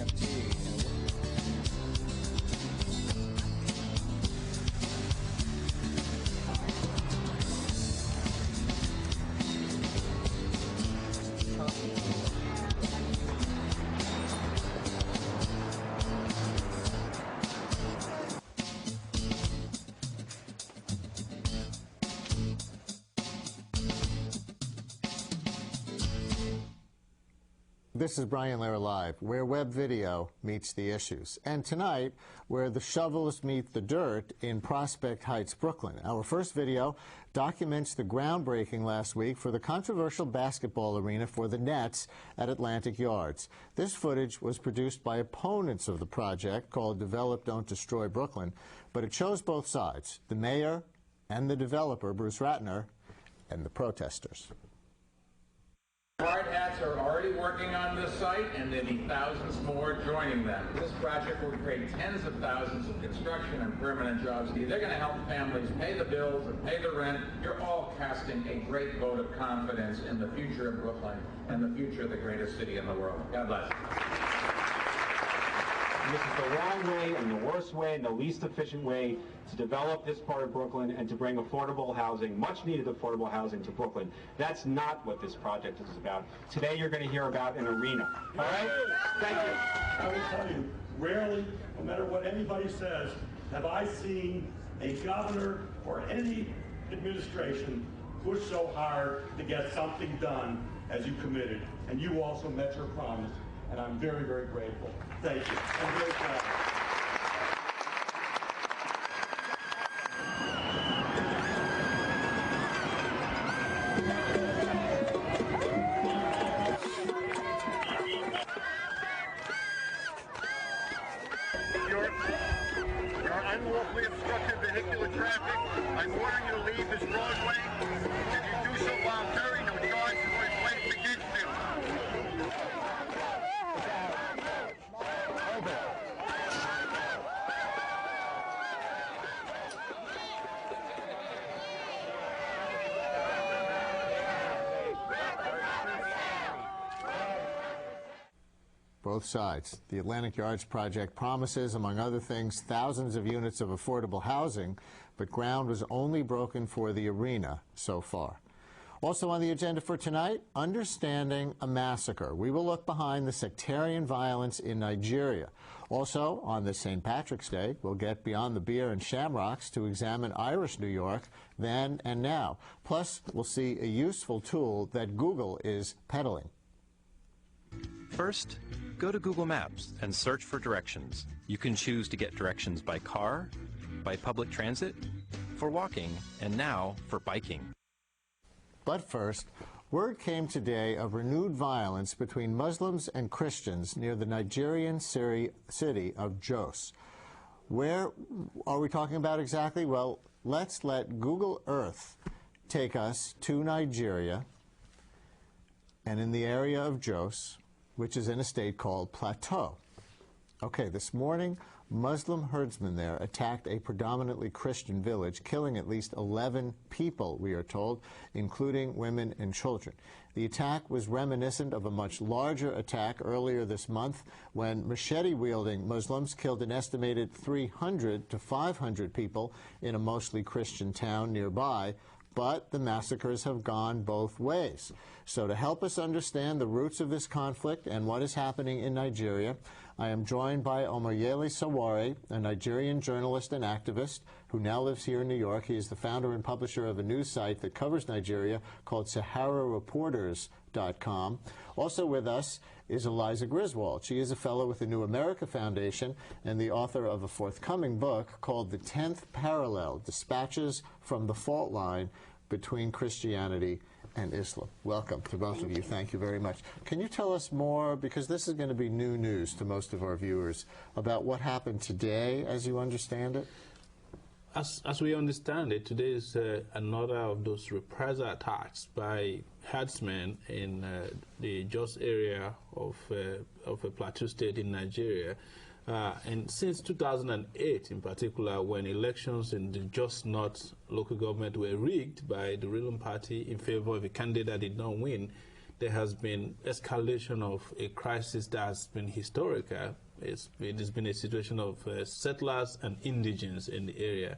NFT. This is Brian Lehrer Live, where web video meets the issues. And tonight, where the shovels meet the dirt in Prospect Heights, Brooklyn. Our first video documents the groundbreaking last week for the controversial basketball arena for the Nets at Atlantic Yards. This footage was produced by opponents of the project called Develop Don't Destroy Brooklyn, but it shows both sides, the mayor and the developer, Bruce Ratner, and the protesters. Hard hats are already working on this site, and there'll be thousands more joining them. This project will create tens of thousands of construction and permanent jobs. They're going to help families pay the bills and pay the rent. You're all casting a great vote of confidence in the future of Brooklyn and the future of the greatest city in the world. God bless. And this is the wrong way and the worst way and the least efficient way to develop this part of Brooklyn and to bring affordable housing, much needed affordable housing, to Brooklyn. That's not what this project is about. Today you're going to hear about an arena. All right? Thank you. I will tell you, rarely, no matter what anybody says, have I seen a governor or any administration push so hard to get something done as you committed. And you also met your promise. And I'm very, very grateful. Thank you. I'm very proud. You're unlawfully obstructing vehicular traffic. I'm ordering you to leave this roadway. If you do so voluntarily, no charge will be placed against you. Both sides. The Atlantic Yards project promises, among other things, thousands of units of affordable housing, but ground was only broken for the arena so far. Also on the agenda for tonight, understanding a massacre. We will look behind the sectarian violence in Nigeria. Also, on this St. Patrick's Day, we'll get beyond the beer and shamrocks to examine Irish New York then and now. Plus, we'll see a useful tool that Google is peddling. First, go to Google Maps and search for directions. You can choose to get directions by car, by public transit, for walking, and now for biking. But first, word came today of renewed violence between Muslims and Christians near the Nigerian city of Jos. Where are we talking about exactly? Well, let's let Google Earth take us to Nigeria and in the area of Jos, which is in a state called Plateau. Okay, this morning, Muslim herdsmen there attacked a predominantly Christian village, killing at least 11 people, we are told, including women and children. The attack was reminiscent of a much larger attack earlier this month when machete-wielding Muslims killed an estimated 300 to 500 people in a mostly Christian town nearby. But the massacres have gone both ways. So to help us understand the roots of this conflict and what is happening in Nigeria, I am joined by Omoyele Sowore, a Nigerian journalist and activist who now lives here in New York. He is the founder and publisher of a news site that covers Nigeria called SaharaReporters.com. Also with us is Eliza Griswold. She is a fellow with the New America Foundation and the author of a forthcoming book called The 10th Parallel, Dispatches from the Fault Line Between Christianity and Islam. Welcome to both of you. Thank you very much. Can you tell us more, because this is going to be new news to most of our viewers, about what happened today as you understand it? As we understand it, today is another of those reprisal attacks by herdsmen in the Jos area of a plateau state in Nigeria. And since 2008 in particular, when elections in the Jos North local government were rigged by the ruling party in favor of a candidate that did not win, there has been escalation of a crisis that has been historical. It has been a situation of settlers and indigents in the area.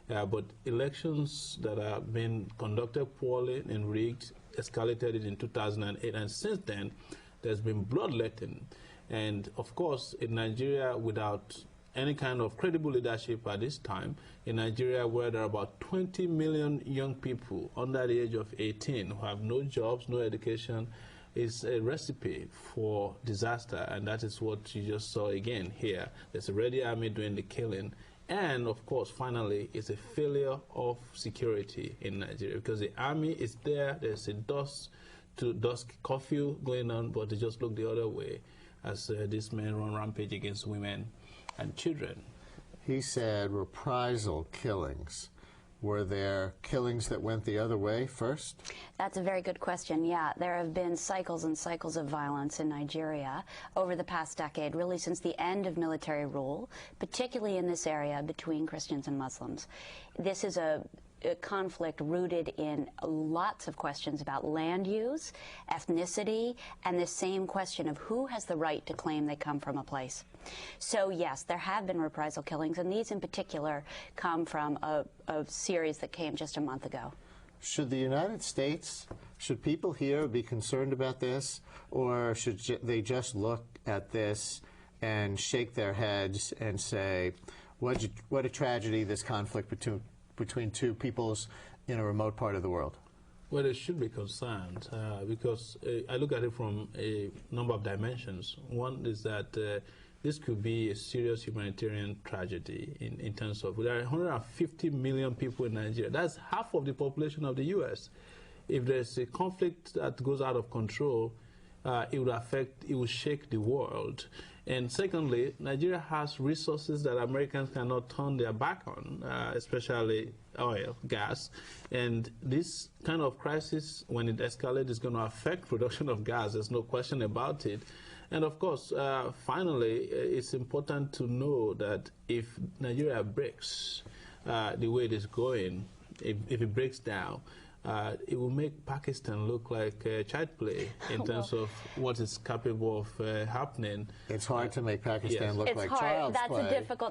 But elections that have been conducted poorly and rigged escalated it in 2008, and since then there's been bloodletting. And of course, in Nigeria, without any kind of credible leadership at this time, in Nigeria where there are about 20 million young people under the age of 18 who have no jobs, no education, is a recipe for disaster, and that is what you just saw again here. There's a ready army doing the killing, and of course, finally, it's a failure of security in Nigeria because the army is there, there's a dusk to dusk curfew going on, but they just look the other way as these men run rampage against women and children. He said reprisal killings. Were there killings that went the other way first? That's a very good question. Yeah, there have been cycles and cycles of violence in Nigeria over the past decade, really since the end of military rule, particularly in this area between Christians and Muslims. This is a conflict rooted in lots of questions about land use, ethnicity, and the same question of who has the right to claim they come from a place. So yes, there have been reprisal killings, and these in particular come from a series that came just a month ago. Should the United States, should people here be concerned about this, or should they just look at this and shake their heads and say, what a tragedy, this conflict between two peoples in a remote part of the world? Well, they should be concerned because I look at it from a number of dimensions. One is that this could be a serious humanitarian tragedy in terms of there are 150 million people in Nigeria. That's half of the population of the U.S. If there's a conflict that goes out of control, it will shake the world. And secondly, Nigeria has resources that Americans cannot turn their back on, especially oil, gas. And this kind of crisis, when it escalates, is going to affect production of gas. There's no question about it. And of course, finally, it's important to know that if Nigeria breaks the way it is going, if it breaks down, it will make Pakistan look like child play in terms of what is capable of happening. It's hard to make Pakistan look like child's play.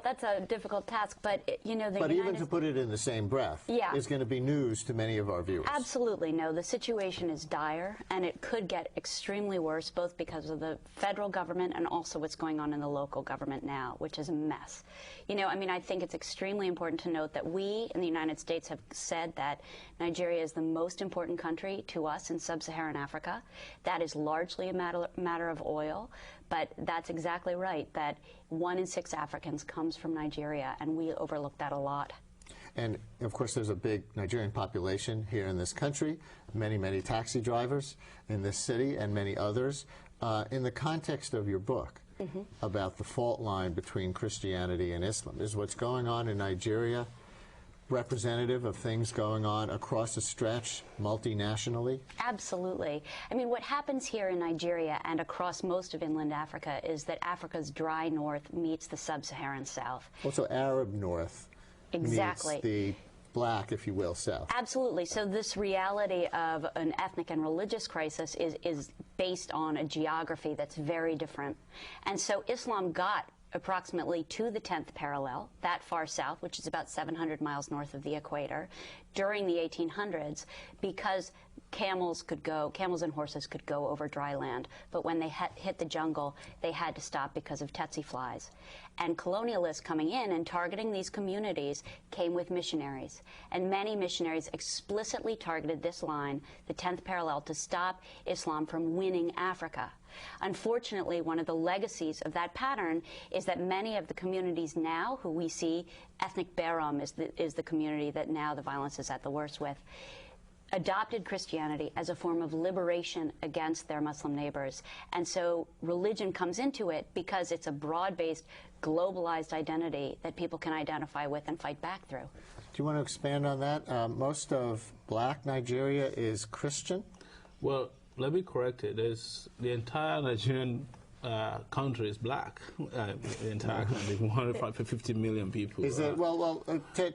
That's a difficult task, but you know, but even to put it in the same breath is going to be news to many of our viewers. Absolutely, no. The situation is dire, and it could get extremely worse, both because of the federal government and also what's going on in the local government now, which is a mess. You know, I mean, I think it's extremely important to note that we in the United States have said that Nigeria is the most important country to us in sub-Saharan Africa. That is largely a matter of oil, but that's exactly right, that 1 in 6 Africans comes from Nigeria, and we overlook that a lot. And of course, there's a big Nigerian population here in this country, many, many taxi drivers in this city and many others. In the context of your book about the fault line between Christianity and Islam, is what's going on in Nigeria representative of things going on across a stretch multinationally? Absolutely. I mean, what happens here in Nigeria and across most of inland Africa is that Africa's dry north meets the sub-Saharan south. Also Arab north meets the black, if you will, south. Absolutely. So this reality of an ethnic and religious crisis is based on a geography that's very different. And so Islam got approximately to the 10th parallel, that far south, which is about 700 miles north of the equator, during the 1800s, because camels and horses could go over dry land, but when they hit the jungle, they had to stop because of tsetse flies. And colonialists coming in and targeting these communities came with missionaries, and many missionaries explicitly targeted this line, the 10th parallel, to stop Islam from winning Africa. Unfortunately, one of the legacies of that pattern is that many of the communities now who we see, ethnic Beram is the community that now the violence is at the worst with, adopted Christianity as a form of liberation against their Muslim neighbors. And so religion comes into it because it's a broad-based, globalized identity that people can identify with and fight back through. Do you want to expand on that? Most of black Nigeria is Christian? Well, let me correct it. The entire Nigerian country is black. The entire country, 150 million people. Is it,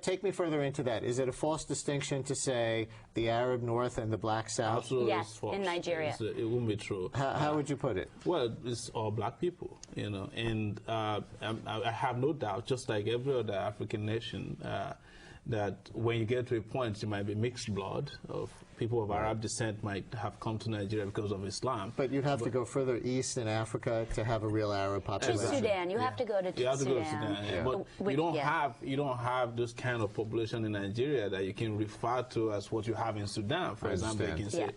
take me further into that. Is it a false distinction to say the Arab North and the black South? Absolutely, yes, it's false. in Nigeria. It wouldn't be true. How would you put it? Well, it's all black people, you know, and I have no doubt, just like every other African nation, that when you get to a point, you might be mixed blood of people of Arab descent might have come to Nigeria because of Islam. But you'd have to go further east in Africa to have a real Arab population. To Sudan, you have to go to Sudan. You have to go to Sudan, yeah. But you don't have this kind of population in Nigeria that you can refer to as what you have in Sudan, for example. You can say.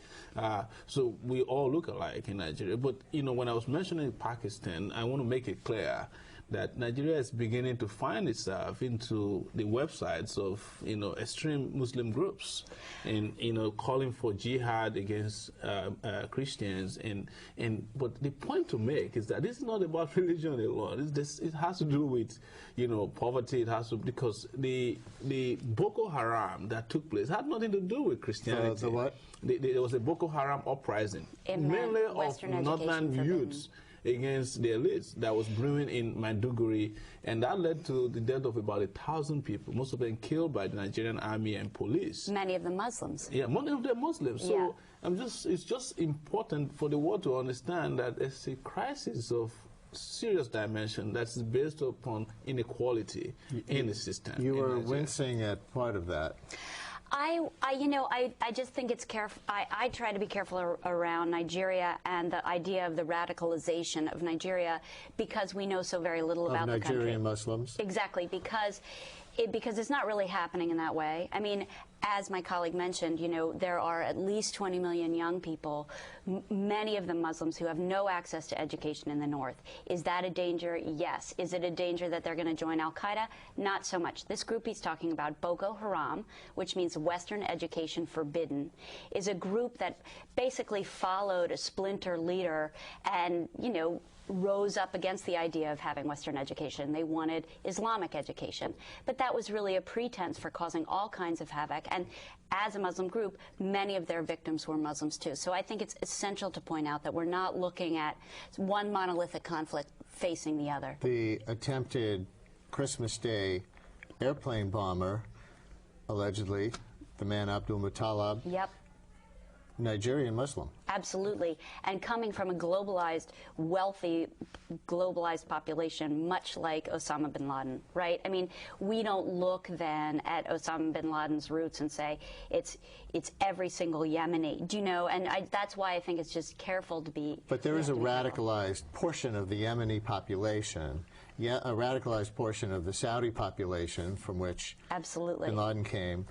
So we all look alike in Nigeria. But you know, when I was mentioning Pakistan, I want to make it clear that Nigeria is beginning to find itself into the websites of, you know, extreme Muslim groups, and, you know, calling for jihad against Christians. But the point to make is that this is not about religion alone. It has to do with, you know, poverty. It has to, because the Boko Haram that took place had nothing to do with Christianity. The what? There was a Boko Haram uprising, mainly of northern youths against the elites that was brewing in Maiduguri, and that led to the death of about 1,000 people, most of them killed by the Nigerian army and police. Many of them Muslims. Yeah, many of them Muslims. So it's just important for the world to understand that it's a crisis of serious dimension that's based upon inequality in the system. You were wincing at part of that. I just think it's careful. I try to be careful around Nigeria and the idea of the radicalization of Nigeria, because we know so very little about the country. Nigerian Muslims. Exactly, because it's not really happening in that way. I mean, as my colleague mentioned, you know, there are at least 20 million young people, many of them Muslims, who have no access to education in the north. Is that a danger? Yes. Is it a danger that they're going to join Al-Qaeda? Not so much. This group he's talking about, Boko Haram, which means Western education forbidden, is a group that basically followed a splinter leader and, you know, rose up against the idea of having Western education. They wanted Islamic education. But that was really a pretense for causing all kinds of havoc. And as a Muslim group, many of their victims were Muslims too. So I think it's essential to point out that we're not looking at one monolithic conflict facing the other. The attempted Christmas Day airplane bomber, allegedly, the man Abdul Muttalib. Yep. Nigerian Muslim. Absolutely. And coming from a globalized, wealthy, globalized population, much like Osama bin Laden, right? I mean, we don't look then at Osama bin Laden's roots and say it's every single Yemeni. Do you know? And that's why I think it's just careful to be. But there is a radicalized portion of the Yemeni population, a radicalized portion of the Saudi population from which bin Laden came.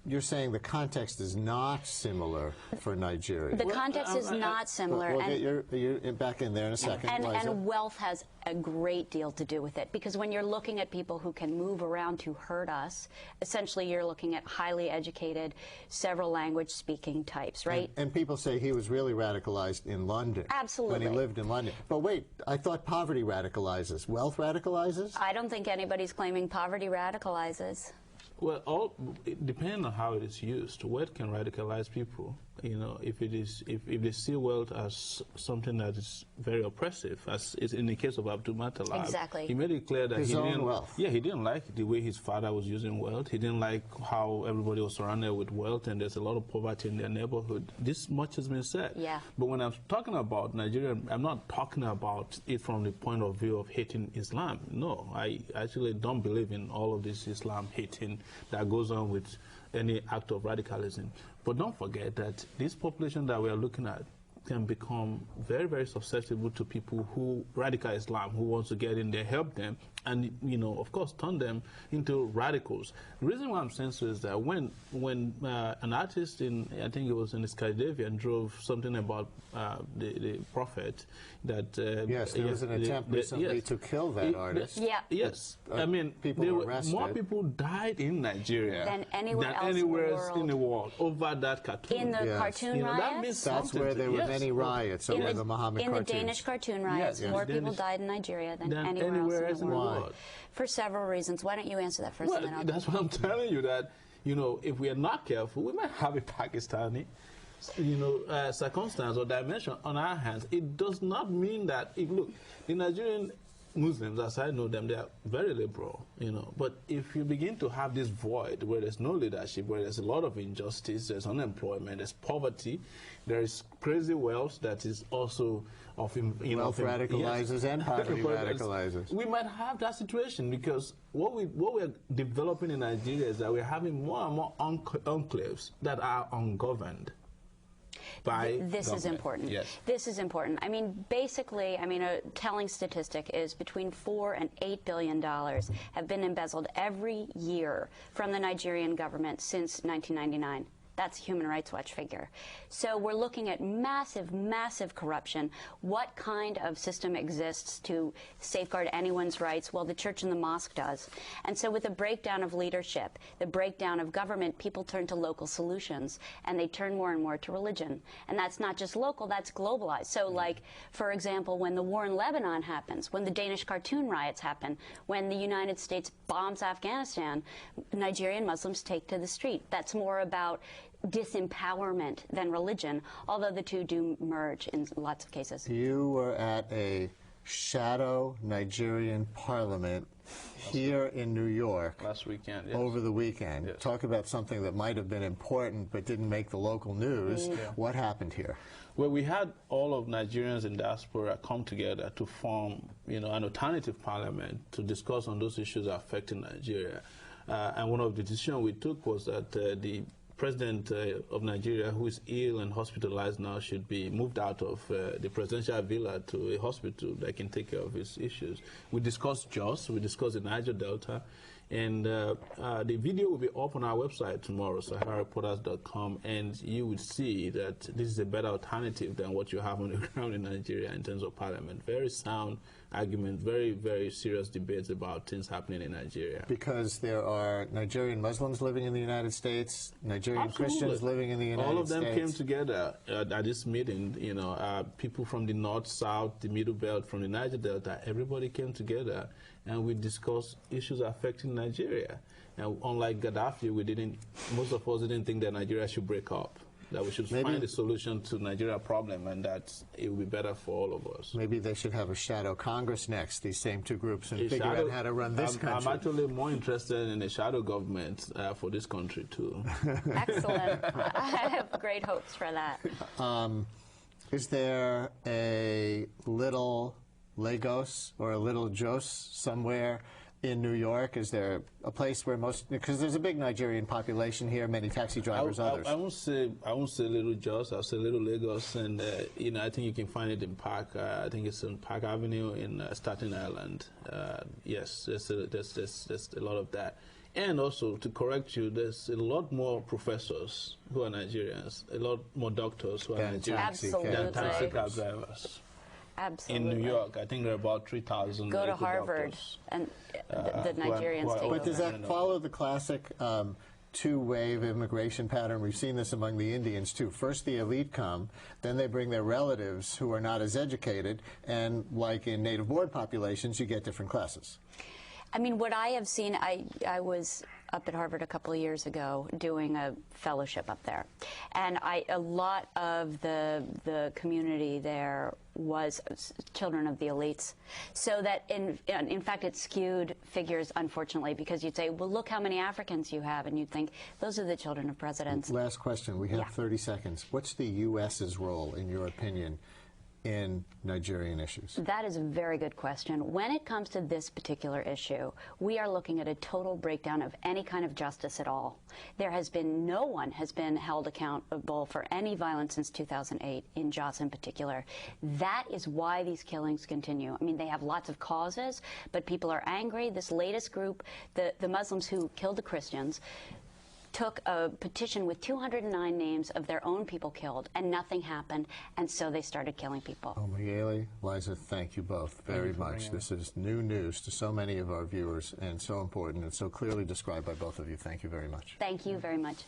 You're saying the context is not similar for Nigeria. The context is not similar. We'll get you're back in there in a second, Eliza. And wealth has a great deal to do with it, because when you're looking at people who can move around to hurt us, essentially you're looking at highly educated, several language speaking types, right? And people say he was really radicalized in London. Absolutely. When he lived in London. But wait, I thought poverty radicalizes. Wealth radicalizes? I don't think anybody's claiming poverty radicalizes. Well, depending on how it is used, wealth can radicalize people. You know, if they see wealth as something that is very oppressive, as is in the case of Abdul Muttalib. Exactly. He made it clear that his own wealth. Yeah, he didn't like the way his father was using wealth. He didn't like how everybody was surrounded with wealth, and there's a lot of poverty in their neighborhood. This much has been said. Yeah. But when I'm talking about Nigeria, I'm not talking about it from the point of view of hating Islam. No, I actually don't believe in all of this Islam hating that goes on with any act of radicalism. But don't forget that this population that we are looking at can become very, very susceptible to people who radical Islam, who wants to get in there, help them, and, you know, of course, turn them into radicals. The reason why I'm saying so is that when an artist in, I think it was in Scandinavia, drove something about the prophet, that yes, there was an attempt recently to kill that artist. Yeah. Yes, I mean, more people died in Nigeria than anywhere else in the world over that cartoon. In the cartoon riots? That means that's where there were many riots over the Muhammad cartoons. In the Danish cartoon riots, more people died in Nigeria than anywhere else in the world. For several reasons. Why don't you answer that first? Well, that's what I'm telling you, that, you know, if we are not careful, we might have a Pakistani circumstance or dimension on our hands. It does not mean that, look, the Nigerian Muslims, as I know them, they are very liberal, But if you begin to have this void where there's no leadership, where there's a lot of injustice, there's unemployment, there's poverty, there is crazy wealth that is also of wealth radicalizes and poverty radicalizes. We might have that situation because what we're developing in Nigeria is that we're having more and more enclaves that are ungoverned. This is important. Yes. This is important. I mean, basically, a telling statistic is between $4 and $8 billion have been embezzled every year from the Nigerian government since 1999. That's a Human Rights Watch figure. So we're looking at massive, massive corruption. What kind of system exists to safeguard anyone's rights? Well, the church and the mosque does. And so with the breakdown of leadership, the breakdown of government, people turn to local solutions, and they turn more and more to religion. And that's not just local, that's globalized. So like, for example, when the war in Lebanon happens, when the Danish cartoon riots happen, when the United States bombs Afghanistan, Nigerian Muslims take to the street. That's more about disempowerment than religion, although the two do merge in lots of cases. You were at a shadow Nigerian parliament here in New York last weekend, yes. Over the weekend. Yes. Talk about something that might have been important but didn't make the local news. What happened here? Well, we had all of Nigerians in diaspora come together to form, an alternative parliament to discuss on those issues affecting Nigeria. And one of the decisions we took was that the President of Nigeria, who is ill and hospitalized now, should be moved out of the presidential villa to a hospital that can take care of his issues. We discussed Jos, we discussed the Niger Delta, and the video will be up on our website tomorrow, SaharaReporters.com, and you would see that this is a better alternative than what you have on the ground in Nigeria in terms of parliament. Very sound argument, very, very serious debates about things happening in Nigeria. Because there are Nigerian Muslims living in the United States, Nigerian Christians living in the United States. All of them came together at this meeting, people from the north, south, the middle belt, from the Niger Delta, everybody came together and we discussed issues affecting Nigeria. And unlike Gaddafi, most of us didn't think that Nigeria should break up, that we should find a solution to the Nigeria problem, and that it would be better for all of us. Maybe they should have a shadow Congress next, these same two groups, and figure out how to run this country. I'm actually more interested in a shadow government for this country, too. Excellent. I have great hopes for that. Is there a little Lagos or a little Jos somewhere in New York? Is there a place where because there's a big Nigerian population here, many taxi drivers, others. I won't say little Jos, I'll say little Lagos, and I think you can find it in Park. I think it's on Park Avenue in Staten Island. Yes, there's a lot of that. And also, to correct you, there's a lot more professors who are Nigerians, a lot more doctors who are Nigerians than taxi cab drivers. Absolutely. In New York, I think there are about 3,000. Go to Harvard, and the Nigerians take. But does that follow the classic two-wave immigration pattern? We've seen this among the Indians too. First the elite come, then they bring their relatives who are not as educated, and like in native-born populations, you get different classes. I mean, what I have seen, I was up at Harvard a couple of years ago doing a fellowship up there, and a lot of the community there was children of the elites. So that, in fact, it skewed figures, unfortunately, because you'd say, well, look how many Africans you have, and you'd think, those are the children of presidents. Last question. We have 30 seconds. What's the U.S.'s role, in your opinion, in Nigerian issues? That is a very good question. When it comes to this particular issue, we are looking at a total breakdown of any kind of justice at all. No one has been held accountable for any violence since 2008, in Jos in particular. That is why these killings continue. I mean, they have lots of causes, but people are angry. This latest group, the Muslims who killed the Christians, took a petition with 209 names of their own people killed, and nothing happened, and so they started killing people. Omoyele, Eliza, thank you both very much. This is new news to so many of our viewers, and so important, and so clearly described by both of you. Thank you very much. Thank you very much.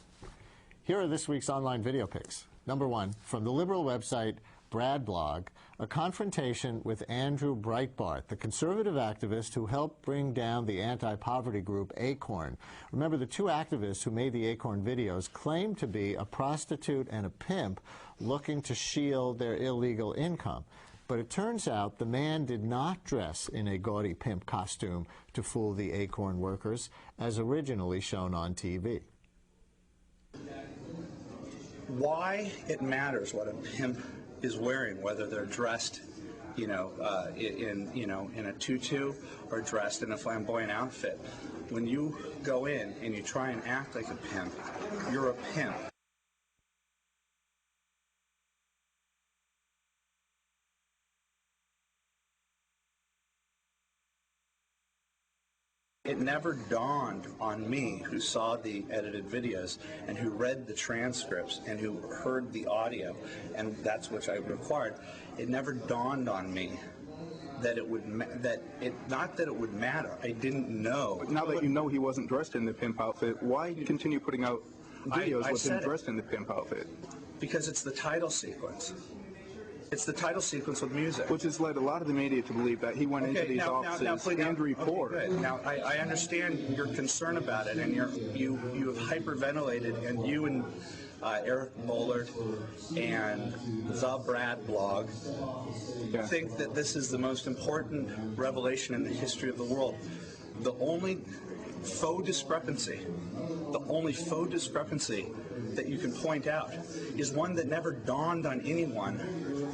Here are this week's online video picks. Number one, from the liberal website Brad blog, a confrontation with Andrew Breitbart, the conservative activist who helped bring down the anti-poverty group Acorn. Remember, the two activists who made the Acorn videos claimed to be a prostitute and a pimp looking to shield their illegal income. But it turns out the man did not dress in a gaudy pimp costume to fool the Acorn workers, as originally shown on TV. Why it matters what a pimp is wearing, whether they're dressed, in a tutu or dressed in a flamboyant outfit. When you go in and you try and act like a pimp, you're a pimp. It never dawned on me, who saw the edited videos and who read the transcripts and who heard the audio, and that's what I required. It never dawned on me that it would not that it would matter. I didn't know. But now that you know he wasn't dressed in the pimp outfit, why continue putting out videos with him dressed in the pimp outfit? Because it's the title sequence. It's the title sequence with music. Which has led a lot of the media to believe that he went into these offices and reported. Now, I understand your concern about it, and you have hyperventilated, and you and Eric Bollard and the Brad blog think that this is the most important revelation in the history of the world. The only faux discrepancy that you can point out is one that never dawned on anyone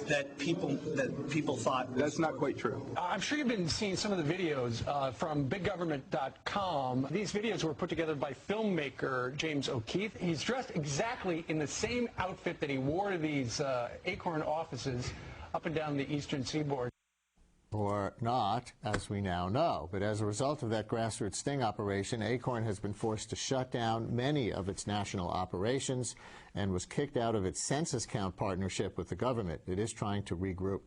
that people thought. That's not quite true. I'm sure you've been seeing some of the videos from BigGovernment.com. These videos were put together by filmmaker James O'Keefe. He's dressed exactly in the same outfit that he wore to these Acorn offices up and down the eastern seaboard. Or not, as we now know. But as a result of that grassroots sting operation, Acorn has been forced to shut down many of its national operations and was kicked out of its census count partnership with the government. It is trying to regroup.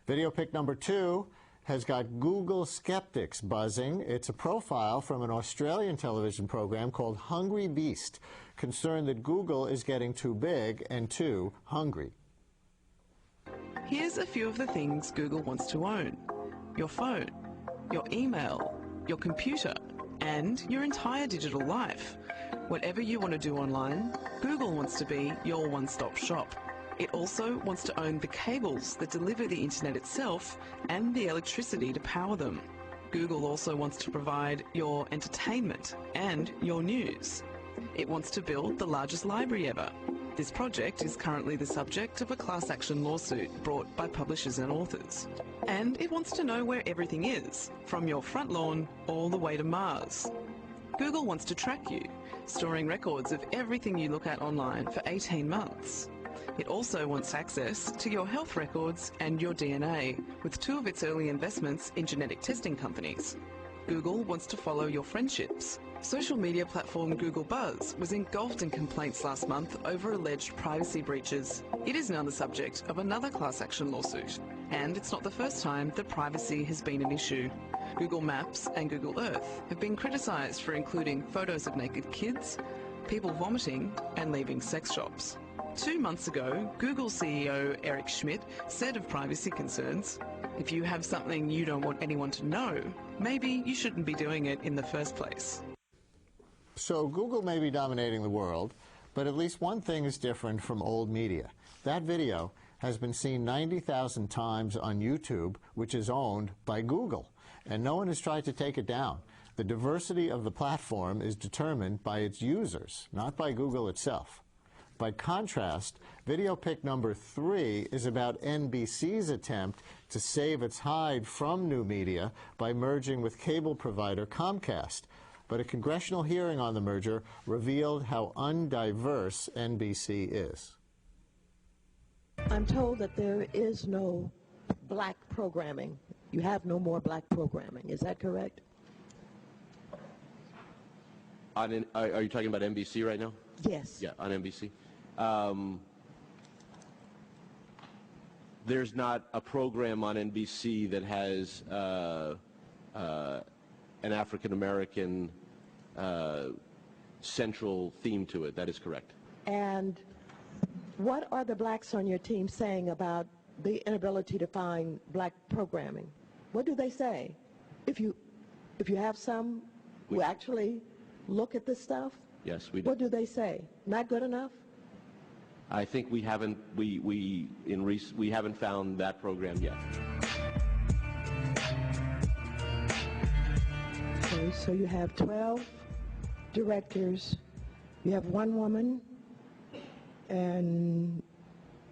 Video pick number 2 has got Google skeptics buzzing. It's a profile from an Australian television program called Hungry Beast, concerned that Google is getting too big and too hungry. Here's a few of the things Google wants to own: your phone, your email, your computer, and your entire digital life. Whatever you want to do online, Google wants to be your one-stop shop. It also wants to own the cables that deliver the internet itself and the electricity to power them. Google also wants to provide your entertainment and your news. It wants to build the largest library ever. This project is currently the subject of a class action lawsuit brought by publishers and authors. And it wants to know where everything is, from your front lawn all the way to Mars. Google wants to track you, storing records of everything you look at online for 18 months. It also wants access to your health records and your DNA, with 2 of its early investments in genetic testing companies. Google wants to follow your friendships. Social media platform Google Buzz was engulfed in complaints last month over alleged privacy breaches. It is now the subject of another class action lawsuit. And it's not the first time that privacy has been an issue. Google Maps and Google Earth have been criticised for including photos of naked kids, people vomiting, and leaving sex shops. 2 months ago, Google CEO Eric Schmidt said of privacy concerns, "If you have something you don't want anyone to know, maybe you shouldn't be doing it in the first place." So Google may be dominating the world, but at least one thing is different from old media. That video has been seen 90,000 times on YouTube, which is owned by Google, and no one has tried to take it down. The diversity of the platform is determined by its users, not by Google itself. By contrast, video pick number 3 is about NBC's attempt to save its hide from new media by merging with cable provider Comcast. But a congressional hearing on the merger revealed how undiverse NBC is. I'm told that there is no black programming. You have no more black programming. Is that correct? Are you talking about NBC right now? Yes. Yeah, on NBC. There's not a program on NBC that has an African-American central theme to it. That is correct. And what are the blacks on your team saying about the inability to find black programming. What do they say? If you have some who actually look at this stuff, Yes, we do. what do they say? Not good enough? I think we haven't found that program yet. Okay, so you have 12 directors, you have one woman and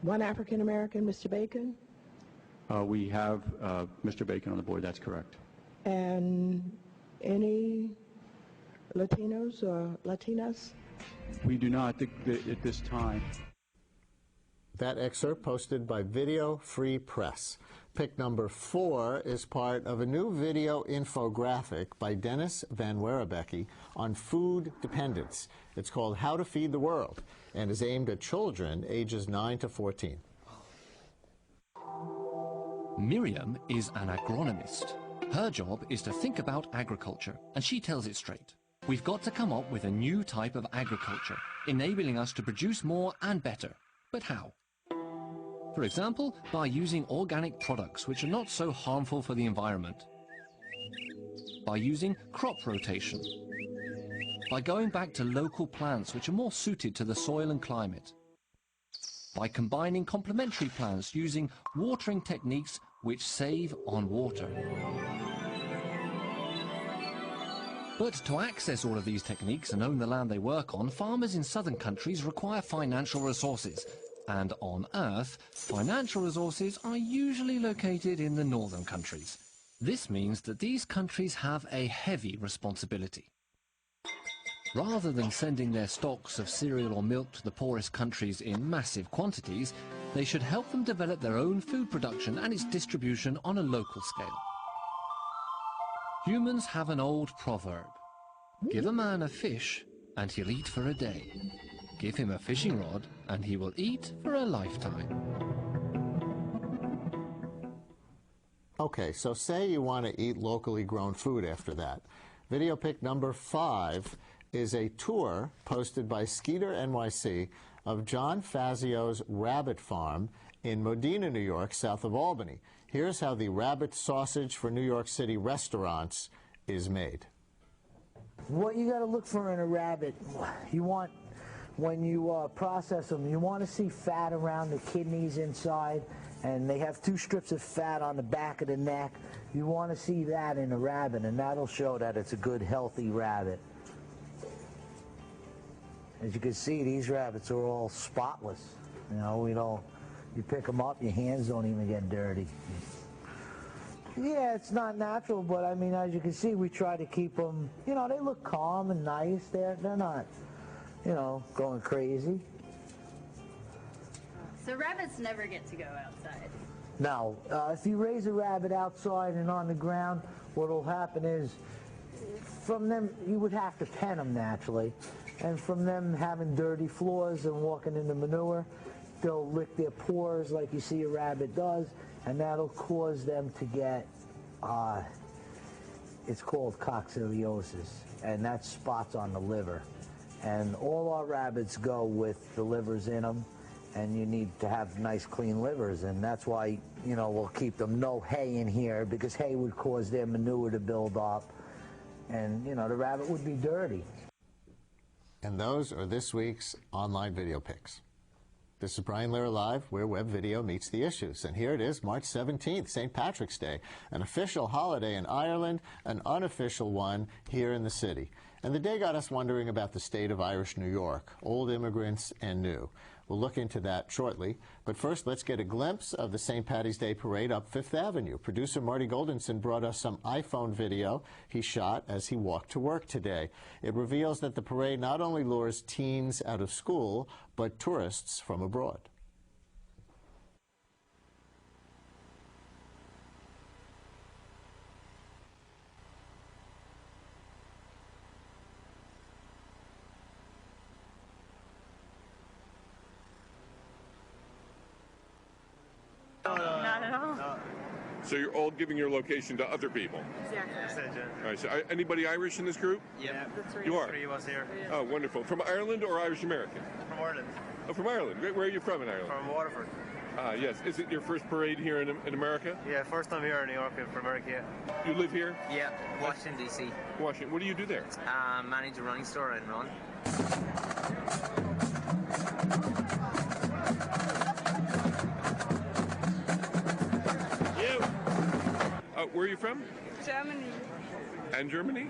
one African American, Mr. Bacon, We have Mr. Bacon on the board, that's correct. and any Latinos or Latinas? We do not at this time. That excerpt posted by Video Free Press. Pick number 4 is part of a new video infographic by Dennis Van Werebecke on food dependence. It's called How to Feed the World and is aimed at children ages 9 to 14. Miriam is an agronomist. Her job is to think about agriculture, and she tells it straight. We've got to come up with a new type of agriculture, enabling us to produce more and better. But how? For example, by using organic products which are not so harmful for the environment. By using crop rotation. By going back to local plants which are more suited to the soil and climate. By combining complementary plants using watering techniques which save on water. But to access all of these techniques and own the land they work on, farmers in southern countries require financial resources. And on Earth, financial resources are usually located in the northern countries. This means that these countries have a heavy responsibility. Rather than sending their stocks of cereal or milk to the poorest countries in massive quantities, they should help them develop their own food production and its distribution on a local scale. Humans have an old proverb: give a man a fish and he'll eat for a day. Give him a fishing rod and he will eat for a lifetime. Okay, so say you want to eat locally grown food after that. Video pick number 5 is a tour posted by Skeeter NYC of John Fazio's rabbit farm in Modena, New York, south of Albany. Here's how the rabbit sausage for New York City restaurants is made. What you got to look for in a rabbit, you want, when you process them, you want to see fat around the kidneys inside, and they have 2 strips of fat on the back of the neck. You want to see that in a rabbit, and that'll show that it's a good, healthy rabbit. As you can see, these rabbits are all spotless. You know, you pick them up, your hands don't even get dirty. Yeah, it's not natural, but I mean, as you can see, we try to keep them, you know, they look calm and nice. They're not, you know, going crazy. So rabbits never get to go outside? No. If you raise a rabbit outside and on the ground, what will happen is, from them, you would have to pen them naturally. And from them having dirty floors and walking in the manure, they'll lick their pores like you see a rabbit does, and that'll cause them to get, it's called coccidiosis, and that's spots on the liver. And all our rabbits go with the livers in them, and you need to have nice clean livers, and that's why, you know, we'll keep them no hay in here, because hay would cause their manure to build up, and, you know, the rabbit would be dirty. And those are this week's online video picks. This is Brian Lehrer Live, where web video meets the issues. And here it is, March 17th, St. Patrick's Day, an official holiday in Ireland, an unofficial one here in the city. And the day got us wondering about the state of Irish New York, old immigrants and new. We'll look into that shortly. But first, let's get a glimpse of the St. Paddy's Day parade up Fifth Avenue. Producer Marty Goldenson brought us some iPhone video he shot as he walked to work today. It reveals that the parade not only lures teens out of school, but tourists from abroad. Not at all. No. So you're all giving your location to other people? Exactly. All right, so anybody Irish in this group? Yeah. You are? 3 of us here. Oh, wonderful. From Ireland or Irish American? From Ireland. Oh, from Ireland. Where are you from in Ireland? From Waterford. Yes. Is it your first parade here in America? Yeah, first time here in New York for America, yeah. You live here? Yeah, Washington, D.C. Washington. What do you do there? Manage a running store and run. Where are you from? Germany. And Germany?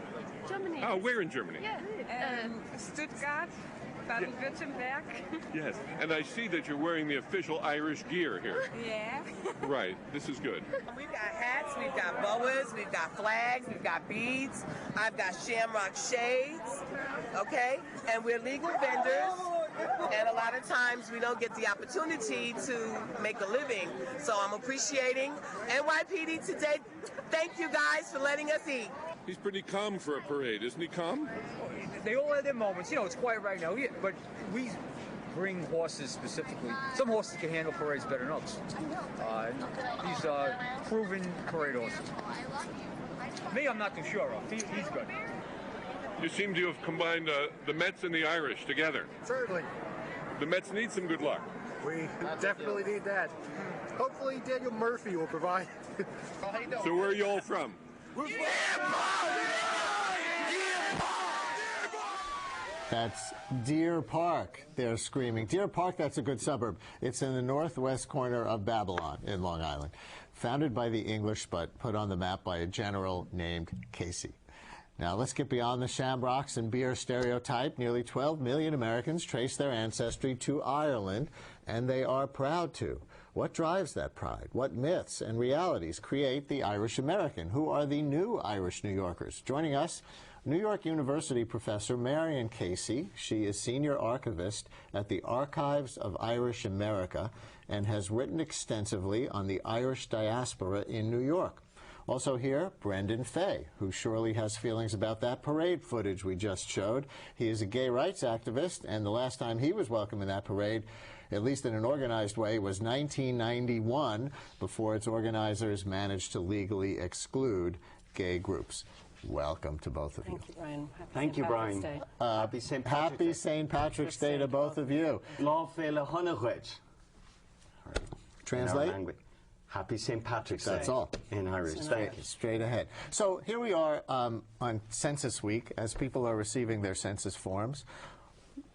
Germany. Oh, where in Germany? Yeah. Stuttgart, Baden-Württemberg. Yes, and I see that you're wearing the official Irish gear here. Yeah. Right, this is good. We've got hats, we've got boas, we've got flags, we've got beads. I've got shamrock shades, okay? And we're legal vendors, and a lot of times we don't get the opportunity to make a living. So I'm appreciating NYPD today. Thank you guys for letting us eat. He's pretty calm for a parade, isn't he calm? They all have their moments. You know, it's quiet right now, but we bring horses specifically. Some horses can handle parades better than others. These are proven parade horses. Me, I'm not too sure of. He's good. You seem to have combined the Mets and the Irish together. Certainly. The Mets need some good luck. We definitely need that. Hopefully Daniel Murphy will provide. So where are you all from? That's Deer Park. They're screaming. Deer Park, that's a good suburb. It's in the northwest corner of Babylon in Long Island. Founded by the English, but put on the map by a general named Casey. Now let's get beyond the shamrocks and beer stereotype. Nearly 12 million Americans trace their ancestry to Ireland, and they are proud to. What drives that pride? What myths and realities create the Irish American? Who are the new Irish New Yorkers? Joining us, New York University professor Marion Casey. She is senior archivist at the Archives of Irish America and has written extensively on the Irish diaspora in New York. Also here, Brendan Fay, who surely has feelings about that parade footage we just showed. He is a gay rights activist, and the last time he was welcome in that parade, at least in an organized way, was 1991, before its organizers managed to legally exclude gay groups. Welcome to both of you. Thank you, Brian. Thank you, Brian. Happy St. Patrick's Day to both of you. Translate? Happy St. Patrick's Day. That's all. In Irish. Thank you. Straight ahead. So here we are on Census Week, as people are receiving their census forms.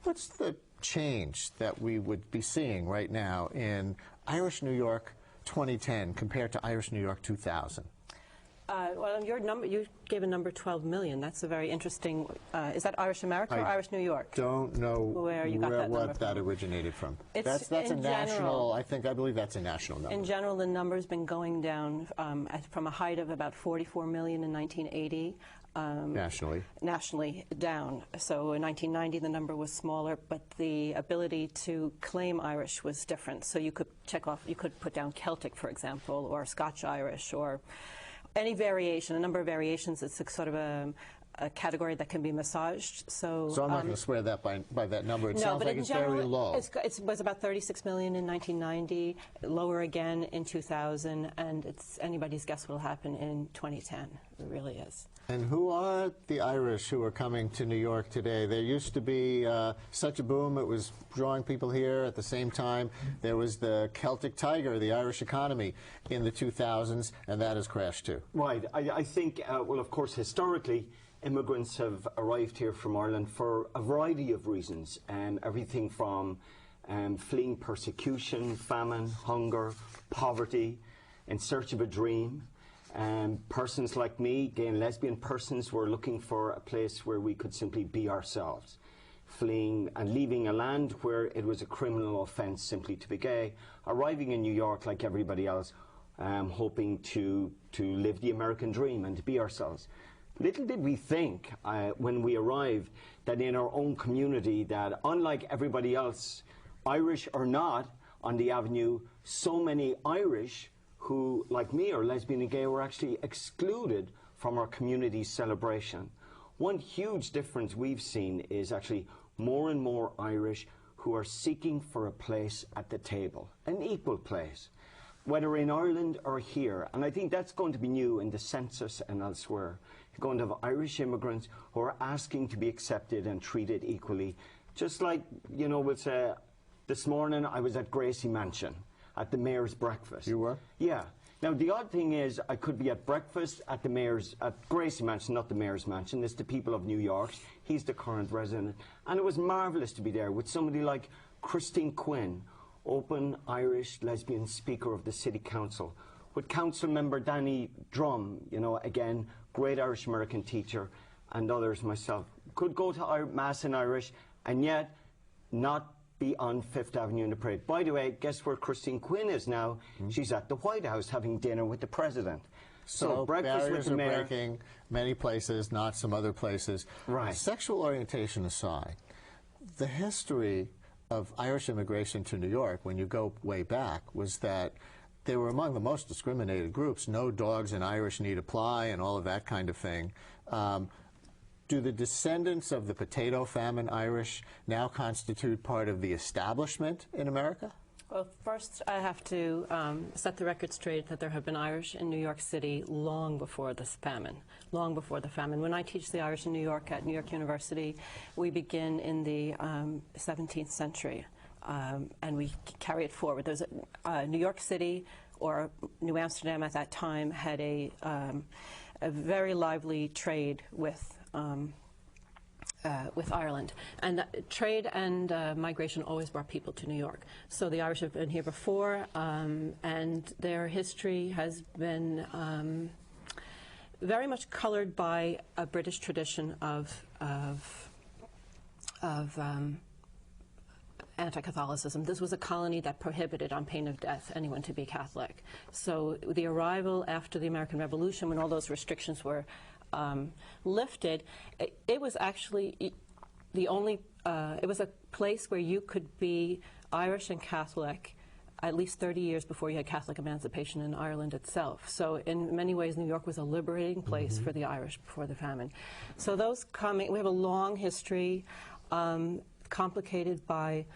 What's the change that we would be seeing right now in Irish New York 2010 compared to Irish New York 2000? Well, your number, you gave a number 12 million. That's a very interesting. Is that Irish America or Irish New York? Don't know where you got that number what that originated from. It's that's a national. I believe that's a national number. In general, the number's been going down from a height of about 44 million in 1980. Nationally down. So in 1990 the number was smaller, but the ability to claim Irish was different. So you could check off, you could put down Celtic, for example, or Scotch-Irish, or any variation, a number of variations. It's sort of a category that can be massaged. So I'm not going to swear that by that number. It no, sounds but like in it's general, very low. It was about 36 million in 1990, lower again in 2000, and it's anybody's guess what will happen in 2010. It really is. And who are the Irish who are coming to New York today? There used to be such a boom. It was drawing people here. At the same time, there was the Celtic Tiger, the Irish economy, in the 2000s, and that has crashed too. Right. I think, well, of course, historically, immigrants have arrived here from Ireland for a variety of reasons, everything from fleeing persecution, famine, hunger, poverty, in search of a dream. Persons like me, gay and lesbian persons, were looking for a place where we could simply be ourselves, fleeing and leaving a land where it was a criminal offence simply to be gay, arriving in New York like everybody else, hoping to live the American dream and to be ourselves. Little did we think when we arrived that in our own community, that unlike everybody else, Irish or not, on the avenue, so many Irish who, like me, are lesbian and gay, were actually excluded from our community's celebration. One huge difference we've seen is actually more and more Irish who are seeking for a place at the table, an equal place, whether in Ireland or here. And I think that's going to be new in the census and elsewhere. You're going to have Irish immigrants who are asking to be accepted and treated equally. Just like, you know, we'll say, this morning I was at Gracie Mansion. at the mayor's breakfast. You were? Yeah. Now, the odd thing is, I could be at breakfast at the mayor's, at Gracie Mansion, not the mayor's mansion. It's the people of New York. He's the current resident. And it was marvellous to be there with somebody like Christine Quinn, open Irish lesbian speaker of the city council, with council member Danny Drum, you know, again, great Irish American teacher, and others, myself. Could go to Mass in Irish, and yet not be on Fifth Avenue in the parade. By the way, guess where Christine Quinn is now? She's at the White House having dinner with the president. So breakfast with barriers the are mayor. breaking many places, not some other places. Right. Sexual orientation aside, the history of Irish immigration to New York, when you go way back, was that they were among the most discriminated groups. No dogs in Irish need apply and all of that kind of thing. Do the descendants of the potato famine Irish now constitute part of the establishment in America? Well, first I have to set the record straight that there have been Irish in New York City long before this famine, long before the famine. When I teach the Irish in New York at New York University, we begin in the 17th century, and we carry it forward. There's New York City, or New Amsterdam at that time, had a very lively trade with Ireland. And trade and migration always brought people to New York. So the Irish have been here before, and their history has been very much colored by a British tradition of anti-Catholicism. This was a colony that prohibited, on pain of death, anyone to be Catholic. So the arrival after the American Revolution, when all those restrictions were lifted, it was actually the only, it was a place where you could be Irish and Catholic at least 30 years before you had Catholic emancipation in Ireland itself. So in many ways, New York was a liberating place for the Irish before the famine. So those coming, we have a long history, complicated by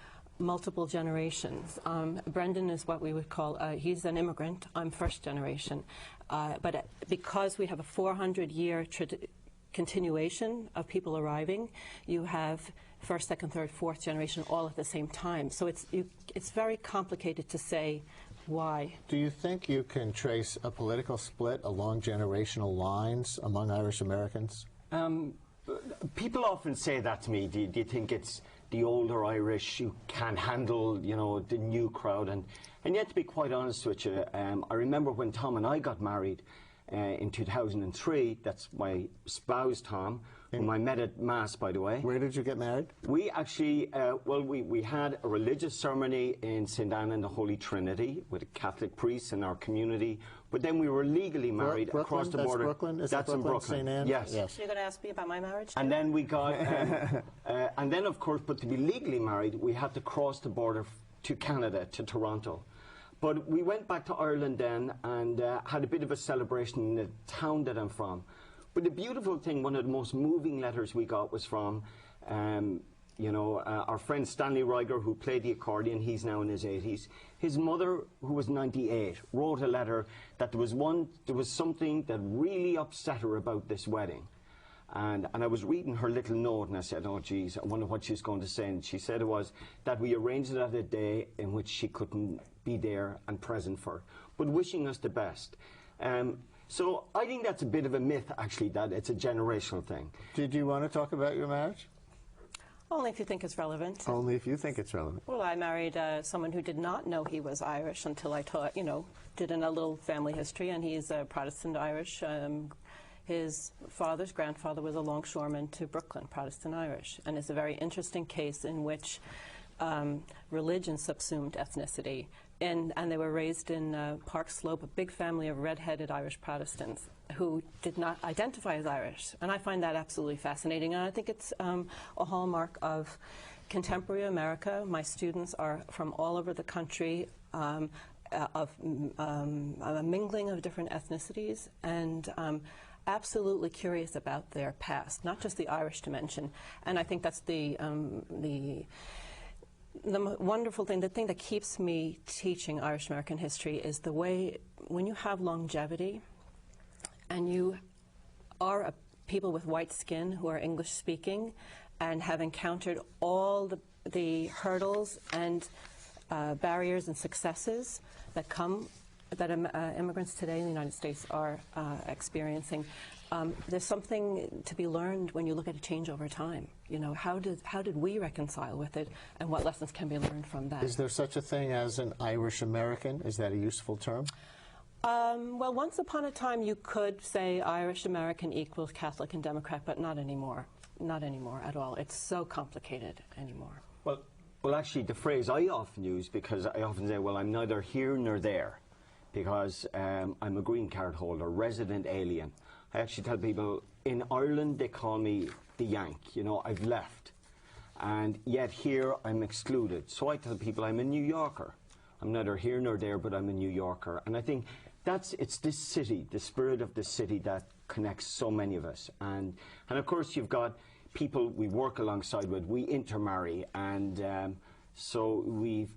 multiple generations. Brendan is what we would call, he's an immigrant, I'm first generation. But because we have a 400-year continuation of people arriving, you have first, second, third, fourth generation all at the same time. So it's very complicated to say why. Do you think you can trace a political split along generational lines among Irish Americans? People often say that to me. Do you think it's the older Irish who can't handle, you know, the new crowd? And yet, to be quite honest with you, I remember when Tom and I got married in 2003. That's my spouse, Tom, whom I met at Mass, by the way. Where did you get married? We actually, well, we had a religious ceremony in St. Anne and the Holy Trinity with a Catholic priest in our community. But then we were legally married across the border. Brooklyn? Is That's that in Brooklyn, Brooklyn. St. Anne? Yes. You're going to ask me about my marriage? And then we got, and then of course, but to be legally married, we had to cross the border to Canada, to Toronto. But we went back to Ireland then and had a bit of a celebration in the town that I'm from. But the beautiful thing, one of the most moving letters we got was from, you know, our friend Stanley Riger, who played the accordion. He's now in his 80s. His mother, who was 98, wrote a letter that there was something that really upset her about this wedding. And I was reading her little note, and I said, oh, geez, I wonder what she's going to say. And she said it was that we arranged it at a day in which she couldn't be there and present for, but wishing us the best. So I think that's a bit of a myth, actually, that it's a generational thing. Did you want to talk about your marriage? Only if you think it's relevant. Only if you think it's relevant. Well, I married someone who did not know he was Irish until I taught, you know, did a little family history, and he's Protestant Irish. His father's grandfather was a longshoreman to Brooklyn, Protestant Irish, and it's a very interesting case in which religion subsumed ethnicity. And they were raised in Park Slope, a big family of red-headed Irish Protestants who did not identify as Irish. And I find that absolutely fascinating. And I think it's a hallmark of contemporary America. My students are from all over the country, of a mingling of different ethnicities, and absolutely curious about their past, not just the Irish dimension. And I think that's the wonderful thing, the thing that keeps me teaching Irish American history is the way, when you have longevity and you are people with white skin who are English speaking and have encountered all the hurdles and barriers and successes that immigrants today in the United States are experiencing. There's something to be learned when you look at a change over time. You know, how did we reconcile with it, and what lessons can be learned from that? Is there such a thing as an Irish American? Is that a useful term? Well, once upon a time you could say Irish American equals Catholic and Democrat, but not anymore. Not anymore at all. It's so complicated anymore. Well, actually, the phrase I often use, because I often say, well, I'm neither here nor there, because I'm a green card holder, resident alien. I actually tell people, in Ireland, they call me the Yank. You know, I've left. And yet here, I'm excluded. So I tell people I'm a New Yorker. I'm neither here nor there, but I'm a New Yorker. And I think it's this city, the spirit of the city, that connects so many of us. And of course, you've got people we work alongside with, we intermarry, and so we've,